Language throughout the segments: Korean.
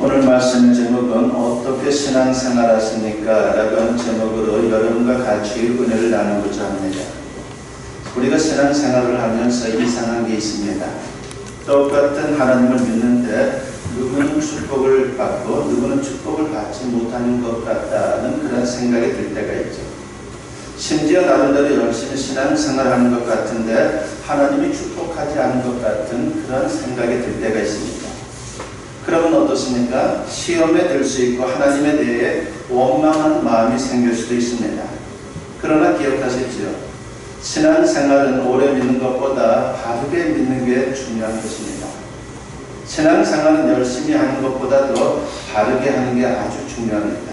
오늘 말씀의 제목은 어떻게 신앙생활 하십니까? 라고 하는 제목으로 여러분과 같이 은혜를 나누고자 합니다. 우리가 신앙생활을 하면서 이상한 게 있습니다. 똑같은 하나님을 믿는데 누구는 축복을 받고 누구는 축복을 받지 못하는 것 같다는 그런 생각이 들 때가 있죠. 심지어 나름대로 열심히 신앙생활하는 것 같은데 하나님이 축복하지 않은 것 같은 그런 생각이 들 때가 있습니다. 그러면 어떻습니까? 시험에 들 수 있고 하나님에 대해 원망하는 마음이 생길 수도 있습니다. 그러나 기억하십시오. 신앙생활은 오래 믿는 것보다 바르게 믿는 게 중요한 것입니다. 신앙생활은 열심히 하는 것보다도 바르게 하는 게 아주 중요합니다.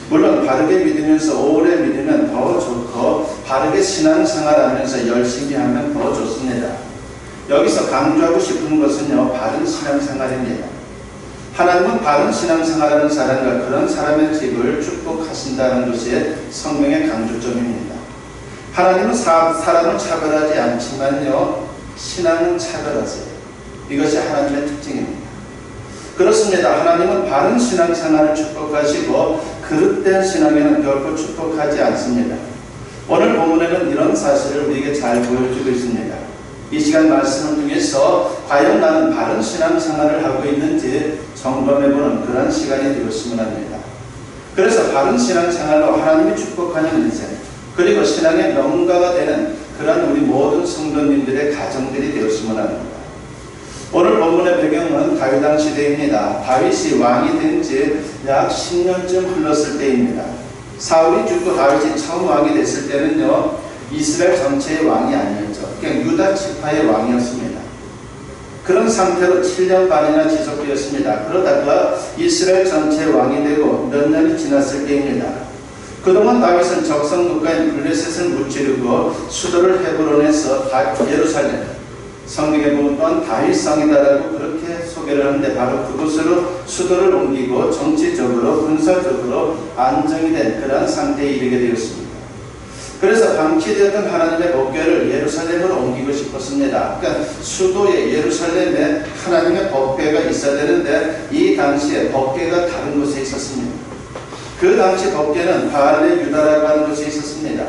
물론 바르게 믿으면서 오래 믿으면 더 좋고 바르게 신앙생활하면서 열심히 하면 더 좋습니다. 여기서 강조하고 싶은 것은요, 바른 신앙생활입니다. 하나님은 바른 신앙생활하는 사람과 그런 사람의 집을 축복하신다는 것이 성경의 강조점입니다. 하나님은 사람을 차별하지 않지만요, 신앙은 차별하세요. 이것이 하나님의 특징입니다. 그렇습니다. 하나님은 바른 신앙생활을 축복하시고 그릇된 신앙에는 결코 축복하지 않습니다. 오늘 본문에는 이런 사실을 우리에게 잘 보여주고 있습니다. 이 시간 말씀을 통해서 과연 나는 바른 신앙생활을 하고 있는지 점검해보는 그런 시간이 되었으면 합니다. 그래서 바른 신앙생활로 하나님이 축복하는 인생, 그리고 신앙의 명가가 되는 그런 우리 모든 성도님들의 가정들이 되었으면 합니다. 오늘 본문의 배경은 다윗 왕 시대입니다. 다윗이 왕이 된 지 약 10년쯤 흘렀을 때입니다. 사울이 죽고 다윗이 처음 왕이 됐을 때는요, 이스라엘 전체의 왕이 아니었죠. 그냥 유다 지파의 왕이었습니다. 그런 상태로 7년 반이나 지속되었습니다. 그러다가 이스라엘 전체의 왕이 되고 몇 년이 지났을 때입니다. 그동안 다윗은 적성 국가인 블레셋을 무찌르고 수도를 헤브론에서 예루살렘, 성경에 보면 또한 다윗성이다라고 그렇게 소개를 하는데 바로 그곳으로 수도를 옮기고 정치적으로 군사적으로 안정이 된 그러한 상태에 이르게 되었습니다. 그래서 방치되었던 하나님의 법궤를 예루살렘으로 옮기고 싶었습니다. 그러니까 수도의 예루살렘에 하나님의 법궤가 있어야 되는데 이 당시에 법궤가 다른 곳에 있었습니다. 그 당시 법궤는 바알레 유다라고 하는 곳에 있었습니다.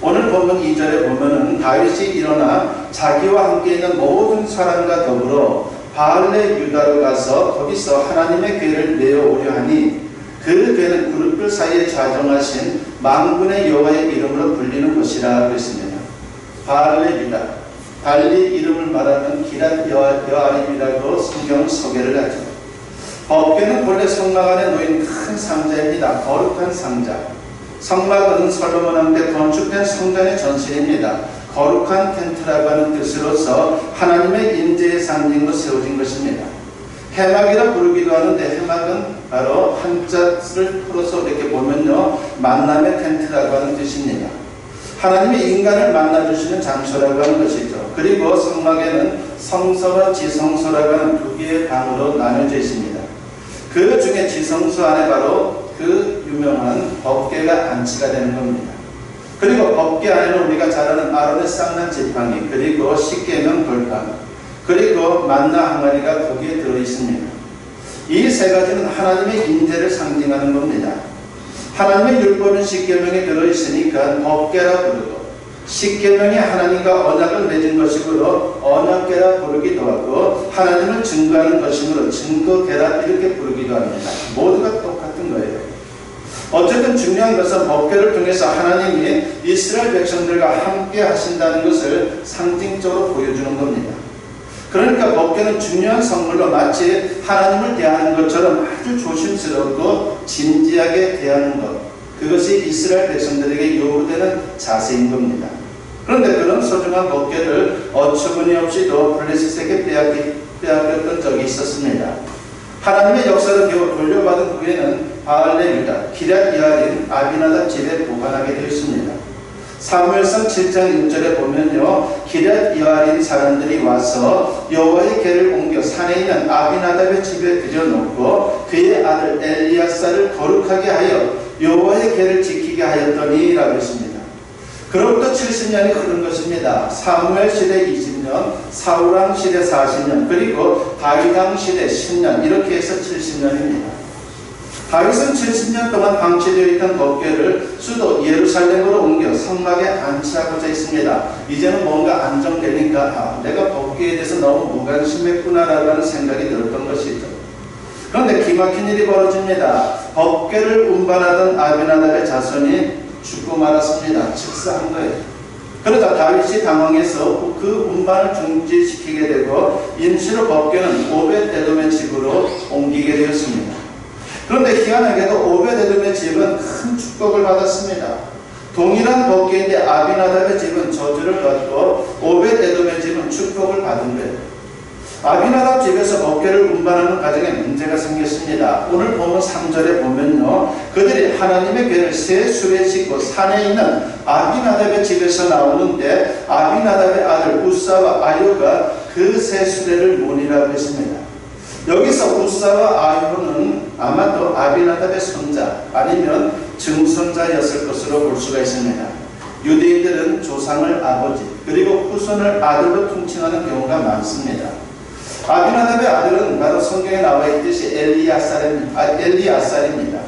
오늘 본문 2절에 보면은 다윗이 일어나 자기와 함께 있는 모든 사람과 더불어 바알레 유다로 가서 거기서 하나님의 궤를 내어오려 하니 그 궤는 그룹들 사이에 좌정하신 만군의 여호와의 이름으로 불리는 곳이라 그랬습니다. 바알레 유다, 달리 이름을 말하면 기랏 여아림이라고 성경은 소개를 하죠. 법궤는 본래 성막 안에 놓인 큰 상자입니다. 거룩한 상자. 성막은 솔로몬 왕 때 건축된 성전의 전신입니다. 거룩한 텐트라고 하는 뜻으로서 하나님의 임재의 상징으로 세워진 것입니다. 해막이라 부르기도 하는데 해막은 바로 한자를 풀어서 이렇게 보면요, 만남의 텐트라고 하는 뜻입니다. 하나님이 인간을 만나주시는 장소라고 하는 것이죠. 그리고 성막에는 성소와 지성소라고 하는 두 개의 방으로 나뉘어져 있습니다. 그 중에 지성소 안에 바로 그 유명한 법궤가 안치가 되는 겁니다. 그리고 법궤 안에는 우리가 잘 아는 아론의 쌍난 지팡이, 그리고 십계명 돌판, 그리고 만나 항아리가 거기에 들어있습니다. 이 세 가지는 하나님의 임재를 상징하는 겁니다. 하나님의 율법은 십계명에 들어있으니까 법궤라 부르고, 십계명이 하나님과 언약을 맺은 것이므로 언약궤라 부르기도 하고, 하나님을 증거하는 것이므로 증거궤라 이렇게 부르기도 합니다. 모두가 똑같은 거예요. 어쨌든 중요한 것은 법궤를 통해서 하나님이 이스라엘 백성들과 함께 하신다는 것을 상징적으로 보여주는 겁니다. 그러니까 법궤는 중요한 선물로 마치 하나님을 대하는 것처럼 아주 조심스럽고 진지하게 대하는 것, 그것이 이스라엘 백성들에게 요구되는 자세인 겁니다. 그런데 그런 소중한 법궤를 어처구니없이도 블레셋에게 빼앗겼던 적이 있었습니다. 하나님의 역사를 겨우 돌려받은 후에는 바알레 유다, 기랏 여아림, 아비나답 집에 보관하게 되었습니다. 사무엘상 7장 6절에 보면요, 기랏 여아림 사람들이 와서 여호와의 궤를 옮겨 산에 있는 아비나답의 집에 들여놓고 그의 아들 엘리야사를 거룩하게 하여 여호와의 궤를 지키게 하였더니 라고 했습니다. 그로부터 70년이 흐른 것입니다. 사무엘 시대 20년, 따지면 사울왕 시대 40년, 그리고 다윗왕 시대 10년, 이렇게 해서 70년입니다. 다윗은 70년 동안 방치되어 있던 법궤를 수도 예루살렘으로 옮겨 성막에 안치하고자 했습니다. 이제는 뭔가 안정되니까 내가 법궤에 대해서 너무 무관심했구나라고 하는 생각이 들었던 것이죠. 그런데 기막힌 일이 벌어집니다. 법궤를 운반하던 아비나답의 자손이 죽고 말았습니다. 즉사한 거예요. 그러자 다윗이 당황해서 그 운반을 중지시키게 되고 임시로 법궤는 오벳에돔의 집으로 옮기게 되었습니다. 그런데 희한하게도 오벳에돔의 집은 큰 축복을 받았습니다. 동일한 법궤인데 아비나답의 집은 저주를 받고 오벳에돔의 집은 축복을 받은 거예요. 아비나답 집에서 법궤를 운반하는 과정에 문제가 생겼습니다. 오늘 보면 3절에 보면요, 그들이 하나님의 궤를 새 수레에 싣고 산에 있는 아비나답의 집에서 나오는데 아비나답의 아들 우사와 아효가 그 새 수레를 모니라고 했습니다. 여기서 우사와 아효는 아마도 아비나답의 손자 아니면 증손자였을 것으로 볼 수가 있습니다. 유대인들은 조상을 아버지 그리고 후손을 아들로 통칭하는 경우가 많습니다. 아비나답의 아들은 바로 성경에 나와 있듯이 엘리아살입니다.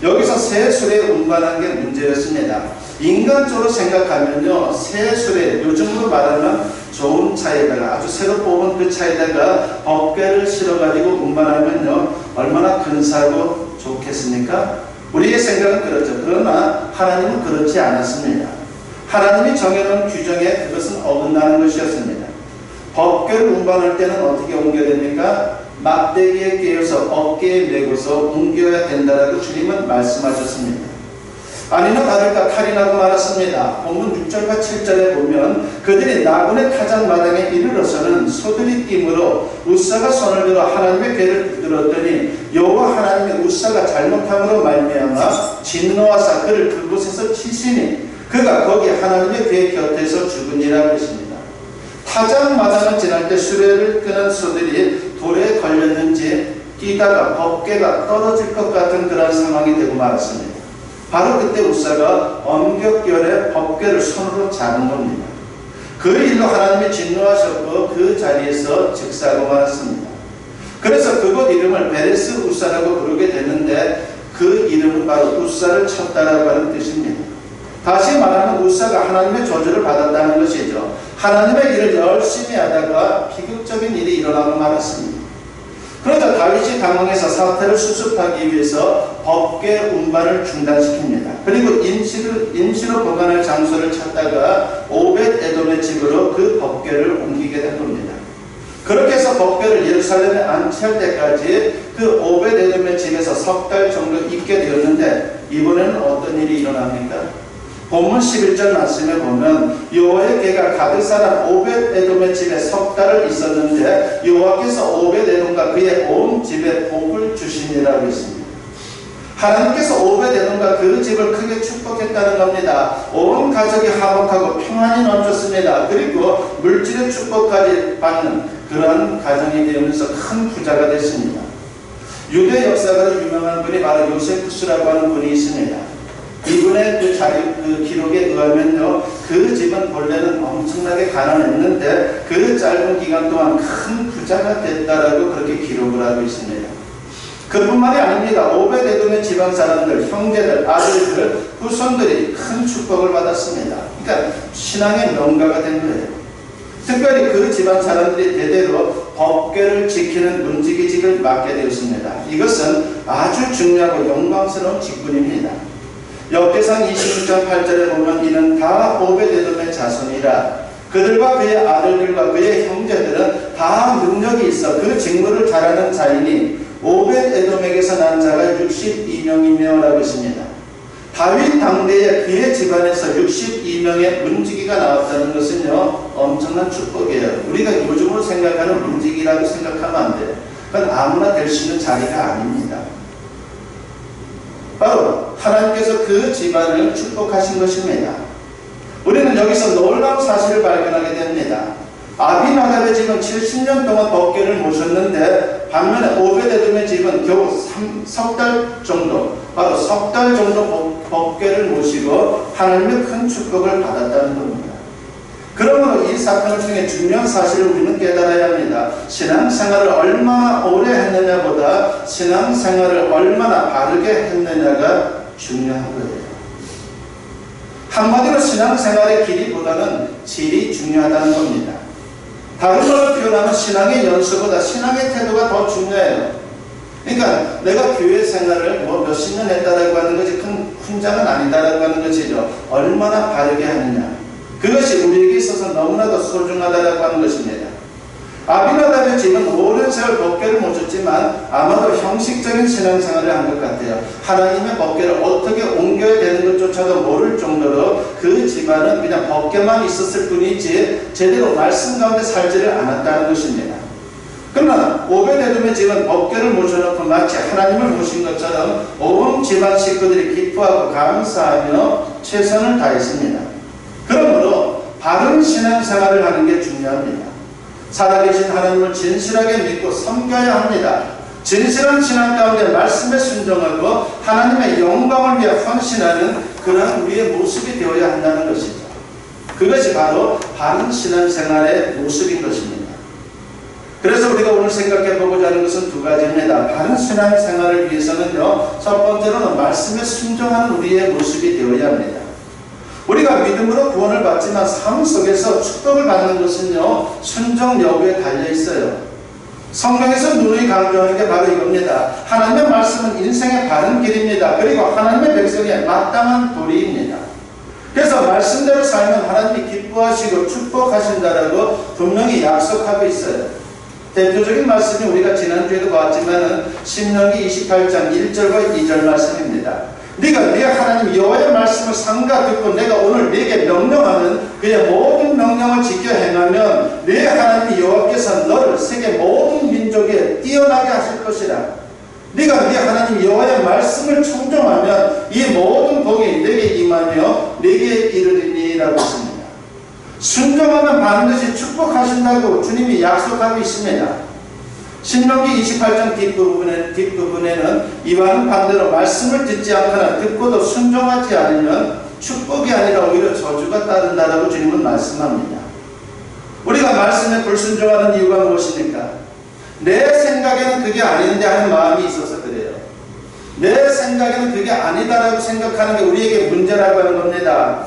여기서 새 수레에 운반한 게 문제였습니다. 인간적으로 생각하면요, 새 수레, 요즘으로 말하면 좋은 차에다가 아주 새로 뽑은 그 차에다가 법궤를 실어가지고 운반하면요, 얼마나 근사하고 좋겠습니까? 우리의 생각은 그렇죠. 그러나 하나님은 그렇지 않았습니다. 하나님이 정해놓은 규정에 그것은 어긋나는 것이었습니다. 법궤를 운반할 때는 어떻게 옮겨야 됩니까? 막대기에 끼워서 어깨에 메고서 옮겨야 된다라고 주님은 말씀하셨습니다. 아니나 다를까 탈이 나고 말았습니다. 본문 6절과 7절에 보면 그들이 나군의 타작마당에 이르러서는 소들이낌으로 우사가 손을 들어 하나님의 궤를 붙들었더니 여호와 하나님의 우사가 잘못함으로 말미암아 진노하사 그를 그곳에서 치시니 그가 거기 하나님의 궤 곁에서 죽으니라 그랬습니다. 타작마당을 지날 때 수레를 끄는 소들이 돌에 걸렸는지 뛰다가 법궤가 떨어질 것 같은 그런 상황이 되고 말았습니다. 바로 그때 우사가 엄격결에 법궤를 손으로 잡은 겁니다. 그 일로 하나님이 진노하셨고 그 자리에서 즉사하고 말았습니다. 그래서 그곳 이름을 베레스 우사라고 부르게 됐는데 그 이름은 바로 우사를 쳤다라고 하는 뜻입니다. 다시 말하면 우사가 하나님의 저주를 받았다는 것이죠. 하나님의 일을 열심히 하다가 비극적인 일이 일어나고 말았습니다. 그러자 다윗이 당황해서 사태를 수습하기 위해서 법궤 운반을 중단시킵니다. 그리고 임시로 보관할 장소를 찾다가 오벳에돔의 집으로 그 법궤를 옮기게 된 겁니다. 그렇게 해서 법궤를 예루살렘에 안치할 때까지 그 오벳에돔의 집에서 석 달 정도 있게 되었는데 이번에는 어떤 일이 일어납니까? 본문 11절 말씀에 보면 여호와의 궤가 가득 살아 오벳에돔의 집에 석 달을 있었는데 여호와께서 오벳에돔과 그의 온 집에 복을 주시니라고 했습니다. 하나님께서 오벳에돔과 그 집을 크게 축복했다는 겁니다. 온 가족이 화목하고 평안이 넘쳤습니다. 그리고 물질의 축복까지 받는 그런 가정이 되면서 큰 부자가 됐습니다. 유대 역사가로 유명한 분이 바로 요세푸스라고 하는 분이 있습니다. 이분의 그 기록에 의하면요, 그 집은 본래는 엄청나게 가난했는데 그 짧은 기간 동안 큰 부자가 됐다라고 그렇게 기록을 하고 있습니다. 그뿐만이 아닙니다. 오벳에돔의 집안 사람들, 형제들, 아들들, 후손들이 큰 축복을 받았습니다. 그러니까 신앙의 명가가 된 거예요. 특별히 그 집안 사람들이 대대로 법궤를 지키는 문지기직을 맡게 되었습니다. 이것은 아주 중요하고 영광스러운 직분입니다. 역대상 26장 8절에 보면 이는 다 오벳에돔의 자손이라 그들과 그의 아들들과 그의 형제들은 다 능력이 있어 그 직무를 잘하는 자이니 오벳에돔에게서 난 자가 62명이며 라고 했습니다. 다윗 당대에 그의 집안에서 62명의 문지기가 나왔다는 것은요, 엄청난 축복이에요. 우리가 요즘으로 생각하는 문지기라고 생각하면 안 돼요. 그건 아무나 될 수 있는 자리가 아닙니다. 바로 하나님께서 그 집안을 축복하신 것입니다. 우리는 여기서 놀라운 사실을 발견하게 됩니다. 아비나답의 집은 70년 동안 법궤를 모셨는데 반면에 오벳에돔의 집은 겨우 석 달 정도, 바로 석 달 정도 법궤를 모시고 하나님의 큰 축복을 받았다는 겁니다. 그러므로 이 사건을 통해 중요한 사실을 우리는 깨달아야 합니다. 신앙생활을 얼마나 오래 했느냐보다 신앙생활을 얼마나 바르게 했느냐가 중요한 거예요. 한마디로 신앙생활의 길이보다는 질이 중요하다는 겁니다. 다른 걸로 표현하면 신앙의 연수보다 신앙의 태도가 더 중요해요. 그러니까 내가 교회 생활을 몇십 년 했다라고 하는 것이 큰 훈장은 아니다라고 하는 것이죠. 얼마나 바르게 하느냐. 그것이 우리에게 있어서 너무나도 소중하다라고 하는 것입니다. 아비나답의 집은 오랜 세월 법궤를 못 줬지만 아마도 형식적인 신앙생활을 한 것 같아요. 하나님의 법궤를 어떻게 옮겨야 되는 것조차도 모를 정도로 그 집안은 그냥 법궤만 있었을 뿐이지 제대로 말씀 가운데 살지를 않았다는 것입니다. 그러나 오벳에돔의 집은 법궤를 모셔놓고 마치 하나님을 모신 것처럼 온 집안 식구들이 기뻐하고 감사하며 최선을 다했습니다. 그러므로 바른 신앙생활을 하는 게 중요합니다. 살아계신 하나님을 진실하게 믿고 섬겨야 합니다. 진실한 신앙 가운데 말씀에 순종하고 하나님의 영광을 위해 헌신하는 그런 우리의 모습이 되어야 한다는 것이죠. 그것이 바로 바른 신앙생활의 모습인 것입니다. 그래서 우리가 오늘 생각해 보고자 하는 것은 두 가지입니다. 바른 신앙생활을 위해서는요, 첫 번째로는 말씀에 순종하는 우리의 모습이 되어야 합니다. 우리가 믿음으로 구원을 받지만 삶 속에서 축복을 받는 것은요, 순종 여부에 달려 있어요. 성경에서 누누이 강조하는 게 바로 이겁니다. 하나님의 말씀은 인생의 바른 길입니다. 그리고 하나님의 백성의 마땅한 도리입니다. 그래서 말씀대로 살면 하나님이 기뻐하시고 축복하신다라고 분명히 약속하고 있어요. 대표적인 말씀이 우리가 지난주에도 봤지만 신명기 28장 1절과 2절 말씀입니다. 네가 네 하나님 여호와의 말씀을 삼가 듣고 내가 오늘 네게 명령하는 그의 모든 명령을 지켜 행하면 네 하나님 여호와께서 너를 세계 모든 민족에 뛰어나게 하실 것이라. 네가 네 하나님 여호와의 말씀을 청종하면 이 모든 복이 네게 임하며 네게 이르리니라고 했습니다. 순종하면 반드시 축복하신다고 주님이 약속하고 있습니다. 신명기 28장 뒷부분에는 이와는 반대로 말씀을 듣지 않거나 듣고도 순종하지 않으면 축복이 아니라 오히려 저주가 따른다라고 주님은 말씀합니다. 우리가 말씀에 불순종하는 이유가 무엇입니까? 내 생각에는 그게 아닌데 하는 마음이 있어서 그래요. 내 생각에는 그게 아니다라고 생각하는 게 우리에게 문제라고 하는 겁니다.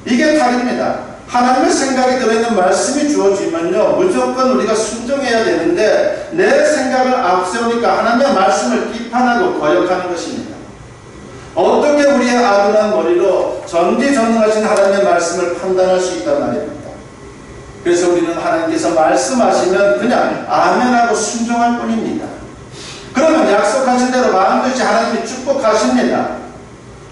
이게 탈입니다. 하나님의 생각이 들어있는 말씀이 주어지면요, 무조건 우리가 순종해야 되는데 내 생각을 앞세우니까 하나님의 말씀을 비판하고 거역하는 것입니다. 어떻게 우리의 아둔한 머리로 전지전능하신 하나님의 말씀을 판단할 수 있단 말입니다. 그래서 우리는 하나님께서 말씀하시면 그냥 아멘하고 순종할 뿐입니다. 그러면 약속하신 대로 반드시 하나님이 축복하십니다.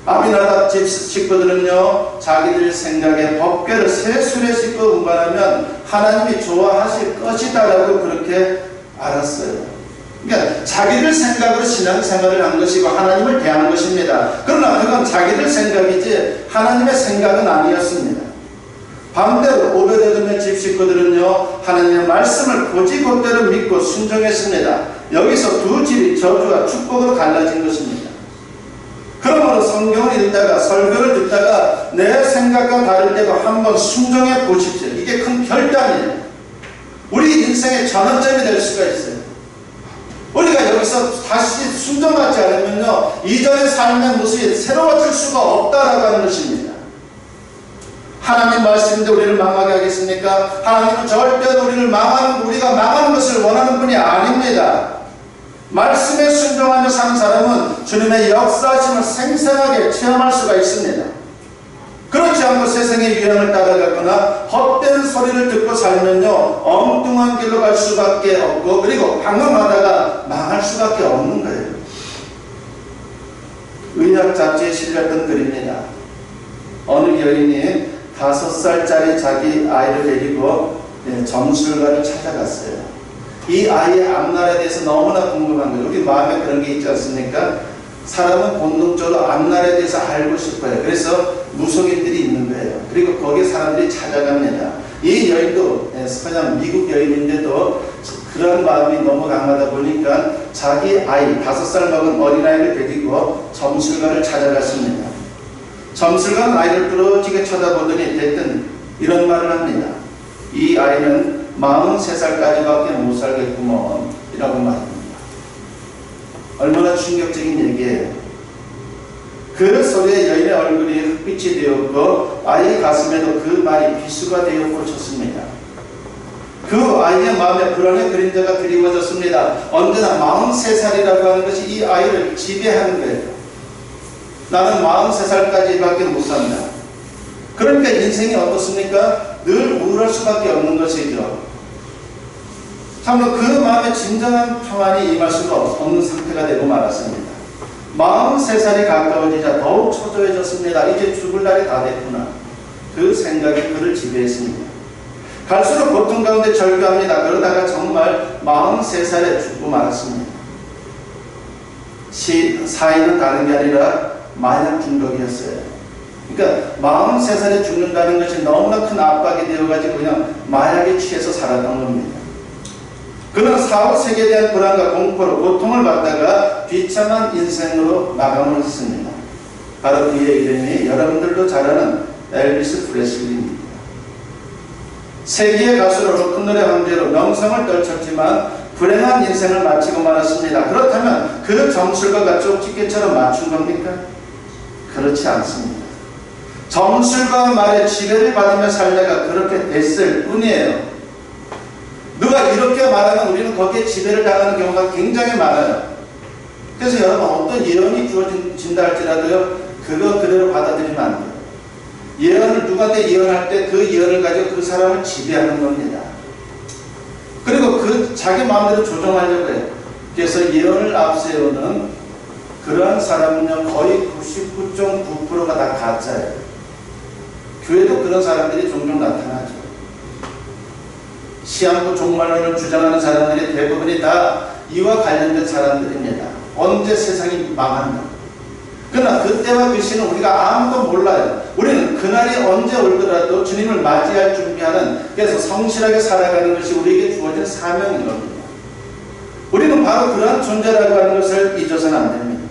아비나답 집 식구들은요, 자기들 생각에 법궤를 새 술에 싣고 운반하면 하나님이 좋아하실 것이다라고 그렇게 알았어요. 그러니까 자기들 생각으로 신앙생활을 한 것이고 하나님을 대한 것입니다. 그러나 그건 자기들 생각이지 하나님의 생각은 아니었습니다. 반대로 오벳에돔의 집 식구들은요, 하나님의 말씀을 곧이곧대로 믿고 순종했습니다. 여기서 두 집이 저주와 축복으로 갈라진 것입니다. 그러므로 성경을 읽다가 설교를 듣다가 내 생각과 다를 때도 한번 순종해 보십시오. 이게 큰 결단이에요. 우리 인생의 전환점이 될 수가 있어요. 우리가 여기서 다시 순종하지 않으면요, 이전의 삶의 모습이 새로워질 수가 없다라고 하는 것입니다. 하나님 말씀인데 우리를 망하게 하겠습니까? 하나님은 절대로 우리가 망하는 것을 원하는 분이 아닙니다. 말씀에 순종하며 사는 사람은 주님의 역사하심을 생생하게 체험할 수가 있습니다. 그렇지 않고 세상의 유행을 따라가거나 헛된 소리를 듣고 살면요, 엉뚱한 길로 갈 수밖에 없고, 그리고 방황하다가 망할 수밖에 없는 거예요. 의학 잡지에 실렸던 글입니다. 어느 여인이 5살짜리 자기 아이를 데리고 점술가를 찾아갔어요. 이 아이의 앞날에 대해서 너무나 궁금한 거예요. 우리 마음에 그런 게 있지 않습니까? 사람은 본능적으로 앞날에 대해서 알고 싶어요. 그래서 무속인들이 있는 거예요. 그리고 거기에 사람들이 찾아갑니다. 이 여인도 그냥 미국 여인인데도 그런 마음이 너무 강하다 보니까 자기 아이, 5살 먹은 어린아이를 데리고 점술가를 찾아갔습니다. 점술가는 아이를 부러지게 쳐다보더니 대뜸 이런 말을 합니다. 이 아이는 43살까지밖에 못 살겠구먼 이라고 말합니다. 얼마나 충격적인 얘기예요. 그 소리에 여인의 얼굴이 흑빛이 되었고 아이의 가슴에도 그 말이 비수가 되어 꽂혔습니다. 그 아이의 마음에 불안의 그림자가 드리워졌습니다. 언제나 43살이라고 하는 것이 이 아이를 지배하는 거예요. 나는 43살까지밖에 못 산다. 그러니까 인생이 어떻습니까? 늘 우울할 수밖에 없는 것이죠. 참으로 그 마음에 진정한 평안이 임할 수가 없는 상태가 되고 말았습니다. 43살이 가까워지자 더욱 초조해졌습니다. 이제 죽을 날이 다 됐구나. 그 생각이 그를 지배했습니다. 갈수록 고통 가운데 절규합니다. 그러다가 정말 43살에 죽고 말았습니다. 사인은 다른 게 아니라 마약 중독이었어요. 그러니까 43살에 죽는다는 것이 너무나 큰 압박이 되어가지고 그냥 마약에 취해서 살았던 겁니다. 그는 사후 세계에 대한 불안과 공포로 고통을 받다가 비참한 인생으로 마감을 했습니다. 바로 그의 이름이 여러분들도 잘 아는 엘비스 프레슬리입니다. 세계의 가수로 로큰롤의 황제로 명성을 떨쳤지만 불행한 인생을 마치고 말았습니다. 그렇다면 그 점술가가 쪽집게처럼 맞춘 겁니까? 그렇지 않습니다. 점술가의 말에 지배를 받으며 살다가 그렇게 됐을 뿐이에요. 누가 이렇게 말하면 우리는 거기에 지배를 당하는 경우가 굉장히 많아요. 그래서 여러분 어떤 예언이 주어진다 할지라도요, 그거 그대로 받아들이면 안 돼요. 예언을 누구한테 예언할 때 그 예언을 가지고 그 사람을 지배하는 겁니다. 그리고 그 자기 마음대로 조정하려고 해요. 그래서 예언을 앞세우는 그러한 사람은요 거의 99.9%가 다 가짜예요. 교회도 그런 사람들이 종종 나타나죠. 시한부 종말론을 주장하는 사람들이 대부분이 다 이와 관련된 사람들입니다. 언제 세상이 망한다. 그러나 그때와 그 시는 우리가 아무도 몰라요. 우리는 그날이 언제 올더라도 주님을 맞이할 준비하는, 그래서 성실하게 살아가는 것이 우리에게 주어진 사명인 겁니다. 우리는 바로 그러한 존재라고 하는 것을 잊어서는 안 됩니다.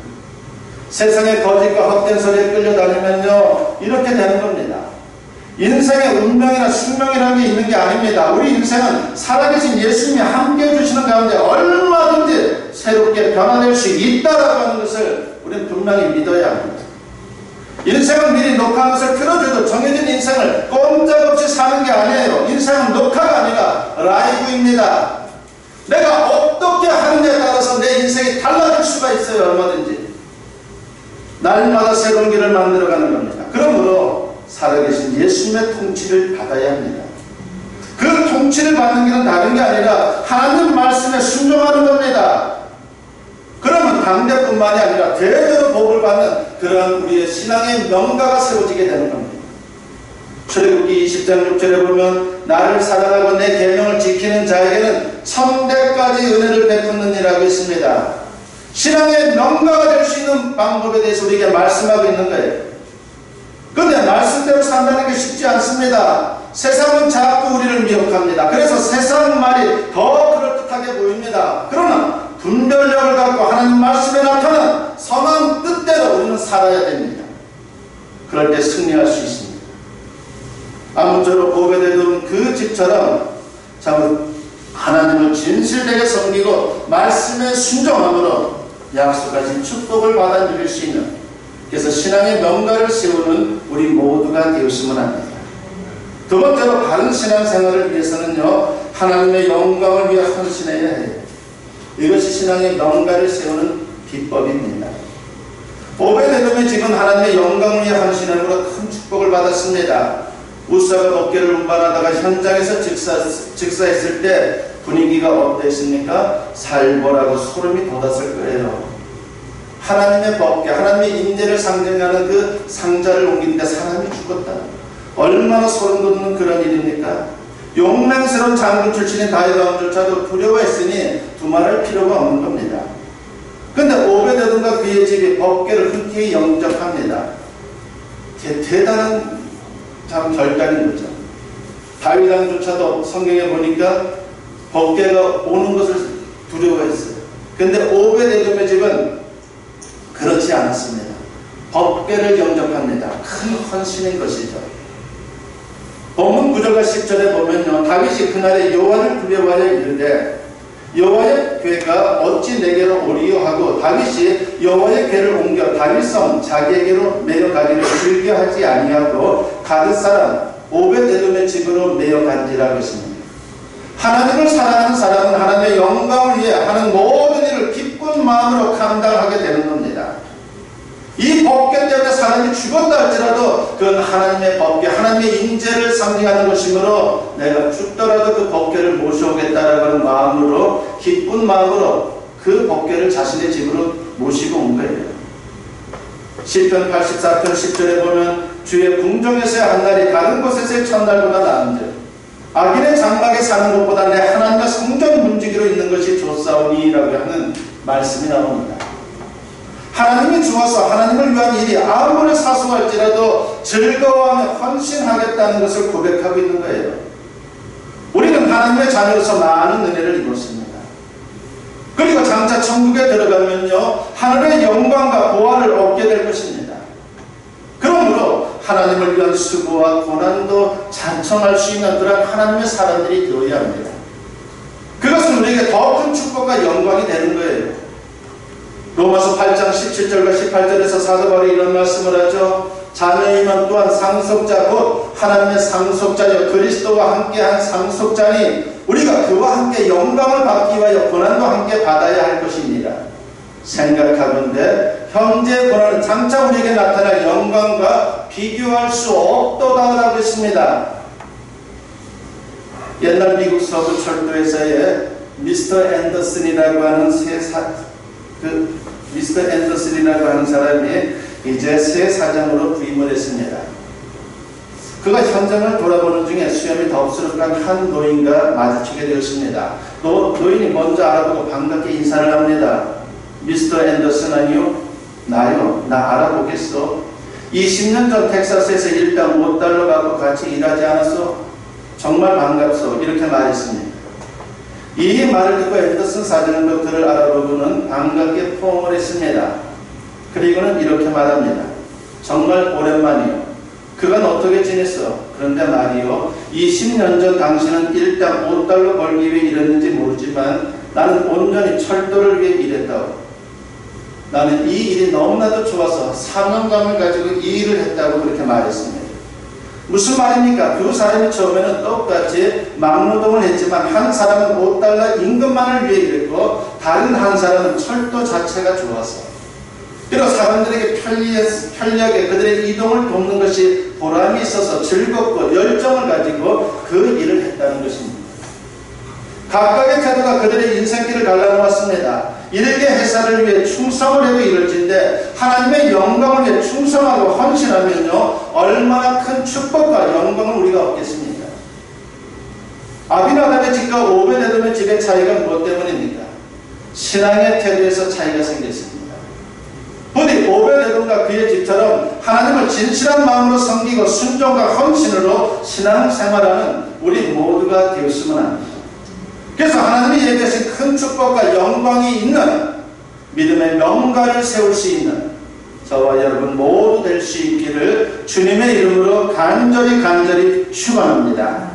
세상의 거짓과 헛된 소리에 끌려다니면요 이렇게 되는 겁니다. 인생의 운명이나 숙명이라는 게 있는 게 아닙니다. 우리 인생은 살아계신 예수님이 함께해 주시는 가운데 얼마든지 새롭게 변화될 수 있다라고 하는 것을 우리는 분명히 믿어야 합니다. 인생은 미리 녹화한 것을 틀어줘도 정해진 인생을 꼼짝없이 사는 게 아니에요. 인생은 녹화가 아니라 라이브입니다. 내가 어떻게 하느냐에 따라서 내 인생이 달라질 수가 있어요. 얼마든지 날마다 새로운 길을 만들어가는 겁니다. 그러므로 살아계신 예수님의 통치를 받아야 합니다. 그 통치를 받는 길은 다른 게 아니라 하나님 말씀에 순종하는 겁니다. 그러면 당대뿐만이 아니라 대대로 복을 받는 그런 우리의 신앙의 명가가 세워지게 되는 겁니다. 출애굽기 20장 6절에 보면 나를 사랑하고 내 계명을 지키는 자에게는 천대까지 은혜를 베푸느니라고 있습니다. 신앙의 명가가 될 수 있는 방법에 대해서 우리에게 말씀하고 있는 거예요. 그런데 말씀대로 산다는 게 쉽지 않습니다. 세상은 자꾸 우리를 미혹합니다. 그래서 세상 말이 더 그럴듯하게 보입니다. 그러나 분별력을 갖고 하나님 말씀에 나타난 선한 뜻대로 우리는 살아야 됩니다. 그럴 때 승리할 수 있습니다. 아무쪼록 오베데돔 그 집처럼 참 하나님을 진실되게 섬기고 말씀에 순종함으로 약속하신 축복을 받아 누릴 수 있는, 그래서 신앙의 명가를 세우는 우리 모두가 되었으면 합니다. 두 번째로 바른 신앙생활을 위해서는요 하나님의 영광을 위해 헌신해야 해요. 이것이 신앙의 명가를 세우는 비법입니다. 오베데돔의 집은 하나님의 영광을 위해 헌신함으로 큰 축복을 받았습니다. 우사가 법궤를 운반하다가 현장에서 즉사했을 때 분위기가 어땠습니까? 살벌하고 소름이 돋았을 거예요. 하나님의 법궤, 하나님의 임재를 상징하는 그 상자를 옮기는데 사람이 죽었다. 얼마나 소름 돋는 그런 일입니까? 용맹스러운 장군 출신인 다윗 왕조차도 두려워했으니 두말할 필요가 없는 겁니다. 그런데 오베데돔과 그의 집이 법궤를 흔쾌히 영접합니다. 대단한 참 결단인 거죠. 다윗 왕조차도 성경에 보니까 법궤가 오는 것을 두려워했어요. 그런데 오베데돔의 집은 그렇지 않았습니다. 법궤를 영접합니다. 큰 헌신인 것이죠. 본문 9절과 10절에 보면요, 다윗이 그날에 여호와를 두려워하여 이르되 여호와의 궤가 어찌 내게로 오리요 하고 다윗이 여호와의 궤를 옮겨 다윗성 자기에게로 메어가기를 즐겨하지 아니하고 가드 사람 오벳에돔의 집으로 메어간지라고 했습니다. 하나님을 사랑하는 사람은 하나님의 영광을 위해 하는 모든 일을 기쁜 마음으로 감당하게 되는 겁니다. 이 법궤 때문에 사람이 죽었다 할지라도 그건 하나님의 법궤, 하나님의 인재를 상징하는 것이므로 내가 죽더라도 그 법궤를 모셔오겠다라고 하는 마음으로, 기쁜 마음으로 그 법궤를 자신의 집으로 모시고 온 거예요. 시편 84편 10절에 보면 주의 궁정에서의 한 날이 다른 곳에서의 첫날보다 나은즉 악인의 장막에 사는 것보다 내 하나님의 성전 문지기로 있는 것이 좋사오니라고 하는 말씀이 나옵니다. 하나님이 주어서 하나님을 위한 일이 아무리 사소할지라도 즐거워하며 헌신하겠다는 것을 고백하고 있는 거예요. 우리는 하나님의 자녀로서 많은 은혜를 입었습니다. 그리고 장차 천국에 들어가면요, 하늘의 영광과 보화를 얻게 될 것입니다. 그러므로 하나님을 위한 수고와 고난도 자청할 수 있는 그런 하나님의 사람들이 되어야 합니다. 그것은 우리에게 더 큰 축복과 영광이 되는 거예요. 로마서 8장 17절과 18절에서 사도 바울이 이런 말씀을 하죠. 자녀이면 또한 상속자 곧 하나님의 상속자여 그리스도와 함께한 상속자니 우리가 그와 함께 영광을 받기 위하여 고난도 함께 받아야 할 것입니다. 생각하건대 현재의 고난은 장차 우리에게 나타날 영광과 비교할 수 없도다라고 했습니다. 옛날 미국 서부 철도에서의 미스터 앤더슨이라고 하는 미스터 앤더슨이라고 하는 사람이 이제 새 사장으로 부임을 했습니다. 그가 현장을 돌아보는 중에 수염이 덥수룩한 한 노인과 마주치게 되었습니다. 노인이 먼저 알아보고 반갑게 인사를 합니다. 미스터 앤더슨 아니요? 나요? 나 알아보겠어? 20년 전 텍사스에서 일당 $5 받고 같이 일하지 않았어? 정말 반갑소. 이렇게 말했습니다. 이 말을 듣고 앤더슨 사장은 그를 알아보고는 반갑게 포옹을 했습니다. 그리고는 이렇게 말합니다. 정말 오랜만이요. 그간 어떻게 지냈어? 그런데 말이요, 20년 전 당신은 일당 $5 벌기 위해 일했는지 모르지만 나는 온전히 철도를 위해 일했다고. 나는 이 일이 너무나도 좋아서 사명감을 가지고 이 일을 했다고 그렇게 말했습니다. 무슨 말입니까? 두 사람이 처음에는 똑같이 막노동을 했지만 한 사람은 $5 임금만을 위해 일했고 다른 한 사람은 철도 자체가 좋았어. 그리고 사람들에게 편리하게 그들의 이동을 돕는 것이 보람이 있어서 즐겁고 열정을 가지고 그 일을 했다는 것입니다. 각각의 태도가 그들의 인생길을 갈라놓았습니다. 일개 회사를 위해 충성을 해도 이럴진데 하나님의 영광을 위해 충성하고 헌신하면요, 얼마나 큰 축복과 영광을 우리가 얻겠습니까? 아비나답의 집과 오벳에돔의 집의 차이가 무엇 때문입니까? 신앙의 태도에서 차이가 생겼습니다. 부디 오벳에돔과 그의 집처럼 하나님을 진실한 마음으로 섬기고 순종과 헌신으로 신앙생활하는 우리 모두가 되었으면 합니다. 그래서 하나님이 예비하신 큰 축복과 영광이 있는 믿음의 명가를 세울 수 있는 저와 여러분 모두 될 수 있기를 주님의 이름으로 간절히 축원합니다.